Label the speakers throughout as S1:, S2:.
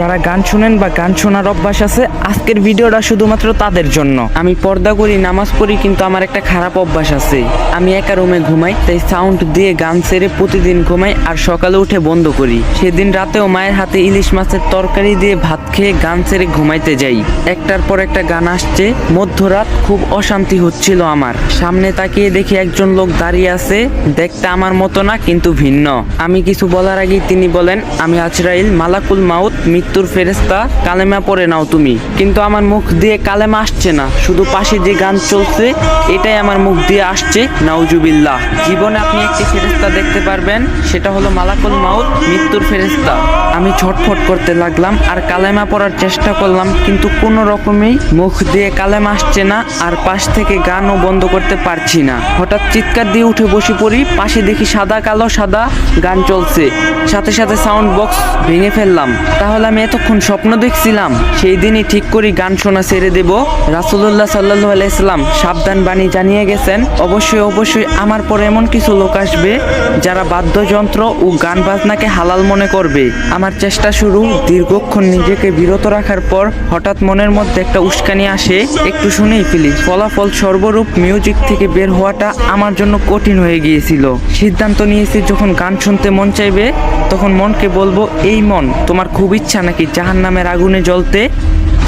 S1: যারা গান শুনেন বা গান শোনার অভ্যাস আছে, আজকের ভিডিওটা শুধুমাত্র তাদের জন্য। আমি পর্দা করি, নামাজ পড়ি, কিন্তু আমার একটা খারাপ অভ্যাস আছে। আমি একা রুমে ঘুমাই, তাই সাউন্ড দিয়ে গান ছেড়ে প্রতিদিন ঘুমাই আর সকালে উঠে বন্ধ করি। সেদিন রাতেও মায়ের হাতে ইলিশ মাছের তরকারি দিয়ে ভাত খেয়ে গান ছেড়ে ঘুমাইতে যাই। একটার পর একটা গান আসছে, মধ্যরাত, খুব অশান্তি হচ্ছিল আমার। সামনে তাকিয়ে দেখি একজন লোক দাঁড়িয়ে আছে, দেখতে আমার মতো না কিন্তু ভিন্ন। আমি কিছু বলার আগেই তিনি বলেন, আমি আজরাইল, মালাকুল মাউত, মৃত্যুর ফেরেশতা, কালেমা পড়ে নাও তুমি। কিন্তু আমার মুখ দিয়ে কালেমা আসছে না, শুধু পাশে যে গান চলছে এটাই আমার মুখ দিয়ে আসছে। নাউজুবিল্লাহ। জীবনে আপনি একটি ফেরেশতা দেখতে পারবেন, সেটা হলো মালাকুল মাউত, মৃত্যুর ফেরেশতা। আমি ছটফট করতে লাগলাম আর কালেমা পড়ার চেষ্টা করলাম, কিন্তু কোনো রকমেই মুখ দিয়ে কালেমা আসছে না, আর পাশ থেকে গানও বন্ধ করতে পারছি না। হঠাৎ চিৎকার দিয়ে উঠে বসে পড়ি, পাশে দেখি সাদা কালো সাদা গান চলছে, সাথে সাথে সাউন্ড বক্স ভেঙে ফেললাম। তাহলে আমি এতক্ষণ স্বপ্ন দেখছিলাম? সেই দিনই ঠিক করি গান শোনা ছেড়ে দেব। রাসূলুল্লাহ সাল্লাল্লাহু আলাইহি সাল্লাম সাবধান বাণী জানিয়ে গেছেন, অবশ্যই অবশ্যই আমার পর এমন কিছু লোক আসবে যারা বাদ্যযন্ত্র ও গান বাজনাকে হালাল মনে করবে। আমার চেষ্টা শুরু, দীর্ঘক্ষণ নিজেকে বিরত রাখার পর হঠাৎ মনের মধ্যে একটা উস্কানি আসে, একটু শুনেই ফেলি। ফলাফল সর্বরূপ মিউজিক থেকে বের হওয়াটা আমার জন্য কঠিন হয়ে গিয়েছিল। সিদ্ধান্ত নিয়েছি, যখন গান শুনতে মন চাইবে তখন মনকে বলবো, এই মন, তোমার খুব ইচ্ছা নাকি জাহান্নামের আগুনে জ্বলতে?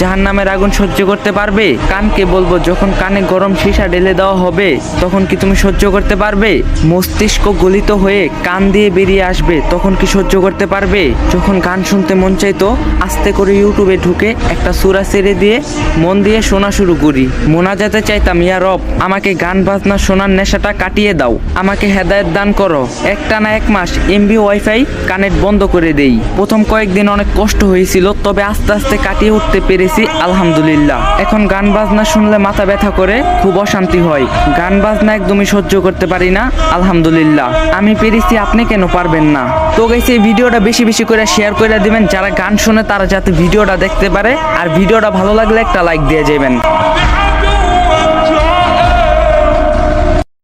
S1: জাহান্নামের আগুন সহ্য করতে পারবে? কানকে বলবো, যখন কানে গরম সীসা ঢেলে দেওয়া হবে তখন কি তুমি সহ্য করতে পারবে? মস্তিষ্ক গলিত হয়ে কান দিয়ে বেরিয়ে আসবে, তখন কি সহ্য করতে পারবে? যখন গান শুনতে মন চাইতো, আস্তে করে ইউটিউবে ঢুকে একটা সূরা ছেড়ে দিয়ে মন দিয়ে শোনা শুরু করি। মোনাজাতে চাইতাম, ইয়া রব, আমাকে গান বাজনা শোনার নেশাটা কাটিয়ে দাও, আমাকে হেদায়েত দান করো। একটানা 1 মাস এমবি ওয়াইফাই কানেক্ট বন্ধ করে দেই। প্রথম কয়েকদিন অনেক কষ্ট হয়েছিল, তবে আস্তে আস্তে কাটিয়ে উঠতে পেরেছি, আলহামদুলিল্লাহ। এখন গান বাজনা শুনলে মাথা ব্যথা করে, খুব অশান্তি হয়। গান বাজনা একদমই সহ্য করতে পারি না, আলহামদুলিল্লাহ। আমি পেরেছি, আপনি কেন পারবেন না? তো গাইস, এই ভিডিওটা বেশি বেশি করে শেয়ার করে দিবেন, যারা গান শুনে তারা যাতে ভিডিওটা দেখতে পারে। আর ভিডিওটা ভালো লাগলে একটা লাইক দিয়ে যাবেন।